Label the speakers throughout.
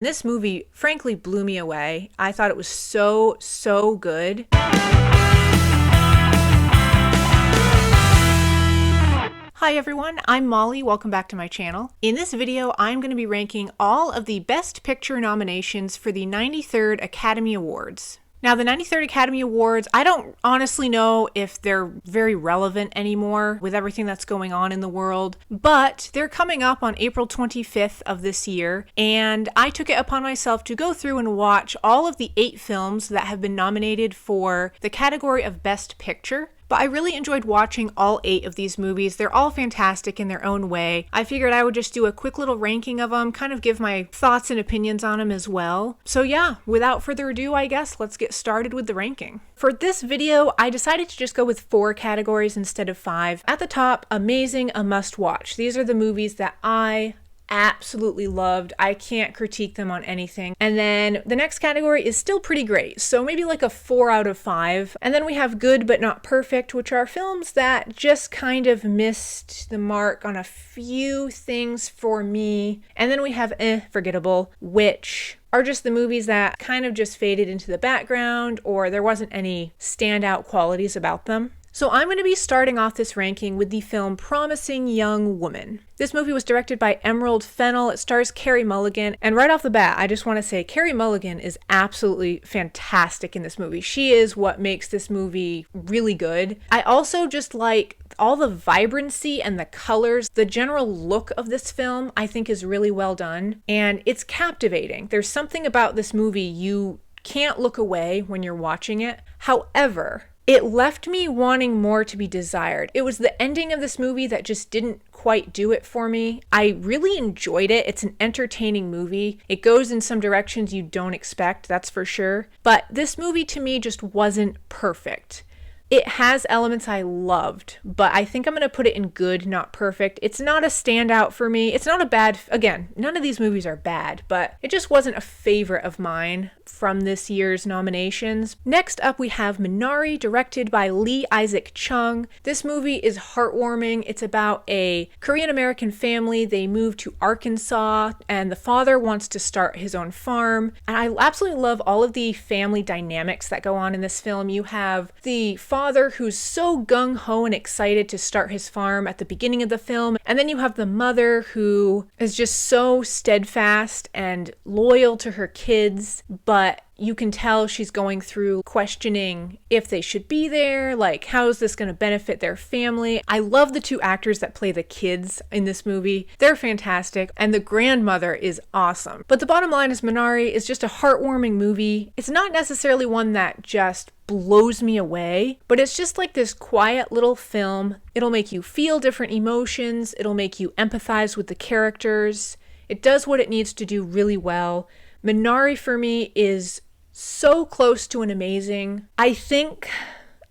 Speaker 1: This movie frankly blew me away. I thought it was so good. Hi everyone, I'm Molly. Welcome back to my channel. In this video, I'm going to be ranking all of the Best Picture nominations for the 93rd Academy Awards. Now, the 93rd Academy Awards, I don't honestly know if they're very relevant anymore with everything that's going on in the world, but they're coming up on April 25th of this year, and I took it upon myself to go through and watch all of the 8 films that have been nominated for the category of Best Picture. But I really enjoyed watching all 8 of these movies. They're all fantastic in their own way. I figured I would just do a quick little ranking of them, kind of give my thoughts and opinions on them as well. So yeah, without further ado, I guess, let's get started with the ranking. For this video, I decided to just go with 4 categories instead of 5. At the top, amazing, a must watch. These are the movies that I absolutely loved. I can't critique them on anything. And then the next category is still pretty great, so maybe like a 4 out of 5. And then we have good but not perfect, which are films that just kind of missed the mark on a few things for me. And then we have forgettable, which are just the movies that kind of just faded into the background, or there wasn't any standout qualities about them. So I'm going to be starting off this ranking with the film Promising Young Woman. This movie was directed by Emerald Fennell. It stars Carey Mulligan. And right off the bat, I just want to say Carey Mulligan is absolutely fantastic in this movie. She is what makes this movie really good. I also just like all the vibrancy and the colors. The general look of this film, I think, is really well done. And it's captivating. There's something about this movie you can't look away when you're watching it. However, it left me wanting more to be desired. It was the ending of this movie that just didn't quite do it for me. I really enjoyed it. It's an entertaining movie. It goes in some directions you don't expect, that's for sure. But this movie to me just wasn't perfect. It has elements I loved, but I think I'm going to put it in good, not perfect. It's not a standout for me. It's not a bad, again, none of these movies are bad, but it just wasn't a favorite of mine from this year's nominations. Next up, we have Minari, directed by Lee Isaac Chung. This movie is heartwarming. It's about a Korean-American family. They move to Arkansas, and the father wants to start his own farm. And I absolutely love all of the family dynamics that go on in this film. You have the father who's so gung-ho and excited to start his farm at the beginning of the film, and then you have the mother who is just so steadfast and loyal to her kids, but you can tell she's going through questioning if they should be there, like how is this going to benefit their family. I love the 2 actors that play the kids in this movie. They're fantastic, and the grandmother is awesome. But the bottom line is Minari is just a heartwarming movie. It's not necessarily one that just blows me away, but it's just like this quiet little film. It'll make you feel different emotions. It'll make you empathize with the characters. It does what it needs to do really well. Minari for me is so close to an amazing. I think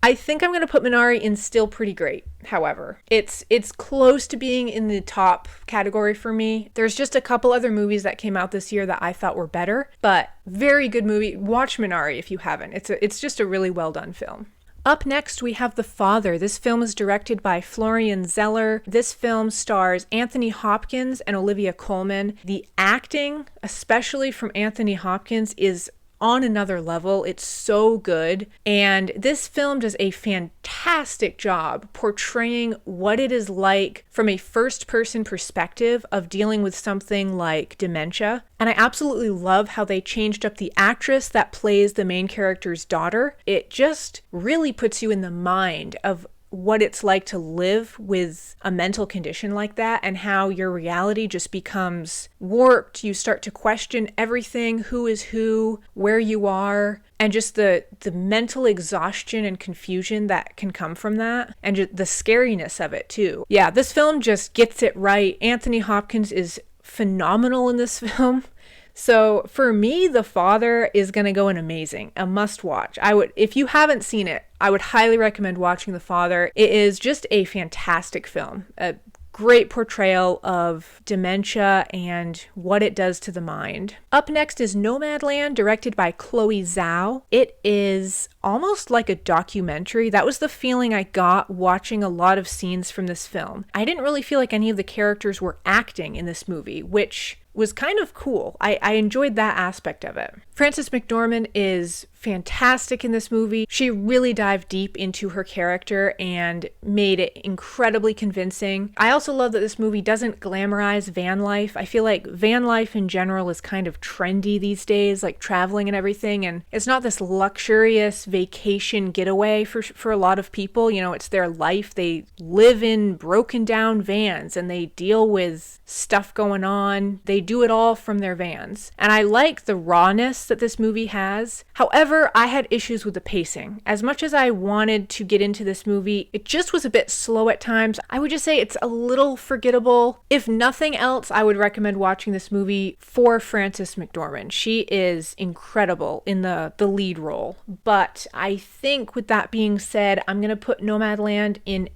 Speaker 1: I'm going to put Minari in still pretty great. However, it's close to being in the top category for me. There's just a couple other movies that came out this year that I thought were better, but very good movie. Watch Minari if you haven't. It's just a really well done film. Up next, we have The Father. This film is directed by Florian Zeller. This film stars Anthony Hopkins and Olivia Colman. The acting, especially from Anthony Hopkins, is on another level. It's so good. And this film does a fantastic job portraying what it is like from a first-person perspective of dealing with something like dementia. And I absolutely love how they changed up the actress that plays the main character's daughter. It just really puts you in the mind of what it's like to live with a mental condition like that, and how your reality just becomes warped. You start to question everything, who is who, where you are, and just the mental exhaustion and confusion that can come from that, and just the scariness of it too. Yeah, this film just gets it right. Anthony Hopkins is phenomenal in this film. So for me, The Father is going to go in amazing, a must watch. If you haven't seen it, I would highly recommend watching The Father. It is just a fantastic film, a great portrayal of dementia and what it does to the mind. Up next is Nomadland, directed by Chloe Zhao. It is almost like a documentary. That was the feeling I got watching a lot of scenes from this film. I didn't really feel like any of the characters were acting in this movie, which was kind of cool. I enjoyed that aspect of it. Frances McDormand is fantastic in this movie. She really dived deep into her character and made it incredibly convincing. I also love that this movie doesn't glamorize van life. I feel like van life in general is kind of trendy these days, like traveling and everything, and it's not this luxurious vacation getaway for a lot of people. You know, it's their life. They live in broken down vans and they deal with stuff going on. They do it all from their vans. And I like the rawness that this movie has. However, I had issues with the pacing. As much as I wanted to get into this movie, it just was a bit slow at times. I would just say it's a little forgettable. If nothing else, I would recommend watching this movie for Frances McDormand. She is incredible in the lead role. But I think with that being said, I'm going to put Nomadland in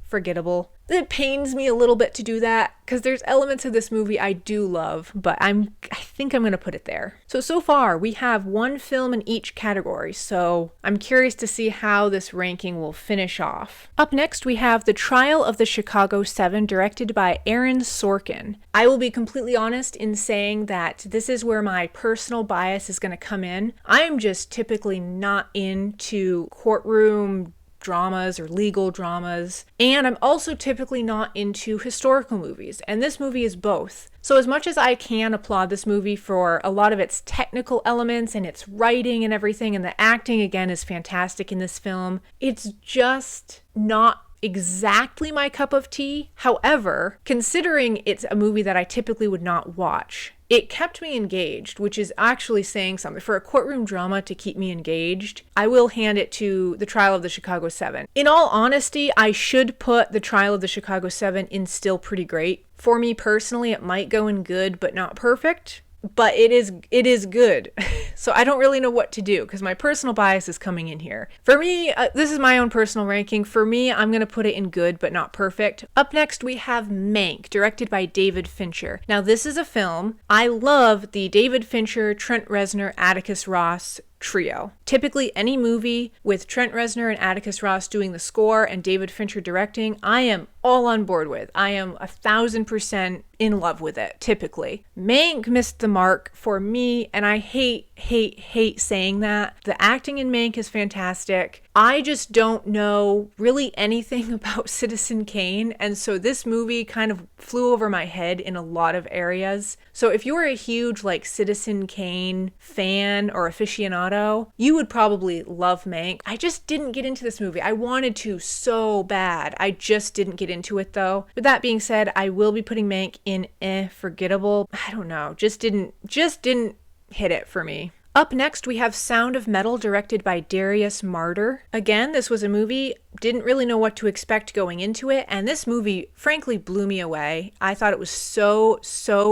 Speaker 1: forgettable. It pains me a little bit to do that because there's elements of this movie I do love, but I think I'm going to put it there. So far we have one film in each category, so I'm curious to see how this ranking will finish off. Up next we have The Trial of the Chicago 7, directed by Aaron Sorkin. I will be completely honest in saying that this is where my personal bias is going to come in. I'm just typically not into courtroom dramas or legal dramas, and I'm also typically not into historical movies, and this movie is both. So as much as I can applaud this movie for a lot of its technical elements and its writing and everything, and the acting again is fantastic in this film, it's just not exactly my cup of tea. However, considering it's a movie that I typically would not watch, it kept me engaged, which is actually saying something. For a courtroom drama to keep me engaged, I will hand it to The Trial of the Chicago 7. In all honesty, I should put The Trial of the Chicago 7 in still pretty great. For me personally, it might go in good, but not perfect. But it is good. So I don't really know what to do because my personal bias is coming in here. For me, this is my own personal ranking. For me, I'm going to put it in good but not perfect. Up next, we have Mank, directed by David Fincher. Now, this is a film. I love the David Fincher, Trent Reznor, Atticus Ross trio. Typically, any movie with Trent Reznor and Atticus Ross doing the score and David Fincher directing, I am all on board with. I am 1,000% in love with it, typically. Mank missed the mark for me, and I hate saying that. The acting in Mank is fantastic. I just don't know really anything about Citizen Kane, and so this movie kind of flew over my head in a lot of areas. So if you were a huge Citizen Kane fan or aficionado, you would probably love Mank. I just didn't get into this movie. I wanted to so bad. I just didn't get into it though. With that being said, I will be putting Mank in forgettable. I don't know. Just didn't hit it for me. Up next, we have Sound of Metal, directed by Darius Marder. Again, this was a movie, didn't really know what to expect going into it, and this movie frankly blew me away. I thought it was so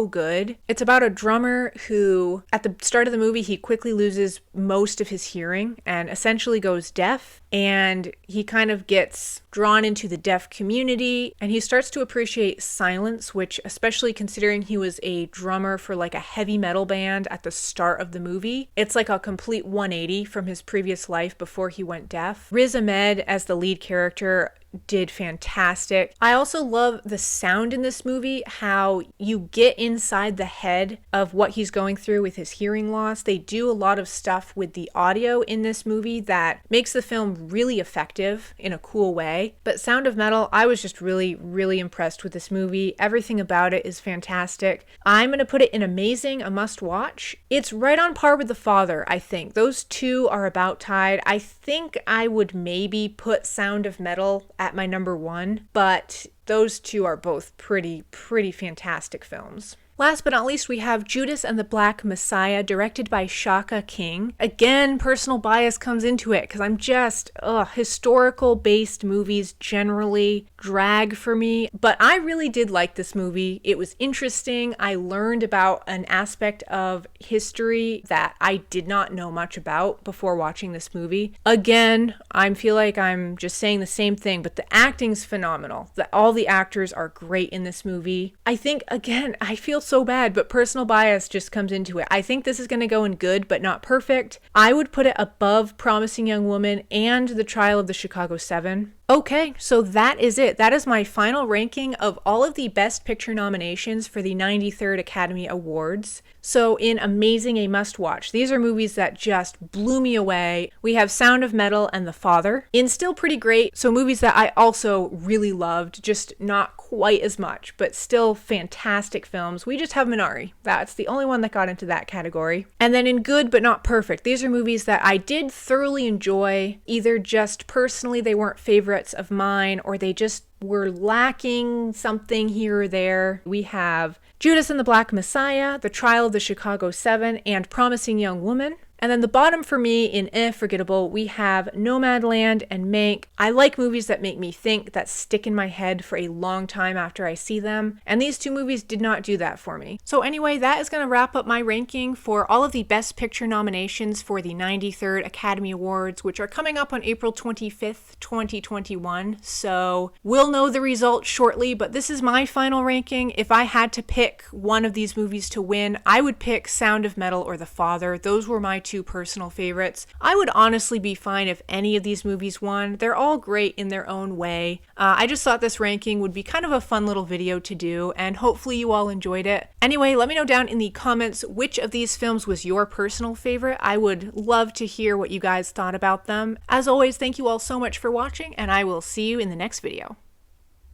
Speaker 1: good. It's about a drummer who, at the start of the movie, he quickly loses most of his hearing and essentially goes deaf, and he kind of gets drawn into the deaf community, and he starts to appreciate silence, which, especially considering he was a drummer for a heavy metal band at the start of the movie, it's like a complete 180 from his previous life before he went deaf. Riz Ahmed as the lead character did fantastic. I also love the sound in this movie, how you get inside the head of what he's going through with his hearing loss. They do a lot of stuff with the audio in this movie that makes the film really effective in a cool way. But Sound of Metal, I was just really impressed with this movie. Everything about it is fantastic. I'm going to put it in amazing, a must watch. It's right on par with The Father, I think. Those two are about tied. I think I would maybe put Sound of Metal at my number one, but those two are both pretty fantastic films. Last but not least, we have Judas and the Black Messiah, directed by Shaka King. Again, personal bias comes into it because I'm just, historical-based movies generally drag for me. But I really did like this movie. It was interesting. I learned about an aspect of history that I did not know much about before watching this movie. Again, I feel like I'm just saying the same thing, but the acting's phenomenal. All the actors are great in this movie. I think, again, I feel so bad, but personal bias just comes into it. I think this is going to go in good, but not perfect. I would put it above Promising Young Woman and The Trial of the Chicago 7. Okay, so that is it. That is my final ranking of all of the Best Picture nominations for the 93rd Academy Awards. So in Amazing, a must watch. These are movies that just blew me away. We have Sound of Metal and The Father. In Still Pretty Great, so movies that I also really loved, just not quite as much, but still fantastic films. We just have Minari. That's the only one that got into that category. And then in Good but Not Perfect, these are movies that I did thoroughly enjoy, either just personally they weren't favorites of mine, or they just were lacking something here or there. We have Judas and the Black Messiah, The Trial of the Chicago 7, and Promising Young Woman. And then the bottom for me in forgettable, we have Nomadland and Mank. I like movies that make me think, that stick in my head for a long time after I see them. And these two movies did not do that for me. So anyway, that is going to wrap up my ranking for all of the Best Picture nominations for the 93rd Academy Awards, which are coming up on April 25th, 2021. So we'll know the results shortly, but this is my final ranking. If I had to pick one of these movies to win, I would pick Sound of Metal or The Father. Those were my two personal favorites. I would honestly be fine if any of these movies won. They're all great in their own way. I just thought this ranking would be kind of a fun little video to do, and hopefully you all enjoyed it. Anyway, let me know down in the comments which of these films was your personal favorite. I would love to hear what you guys thought about them. As always, thank you all so much for watching, and I will see you in the next video.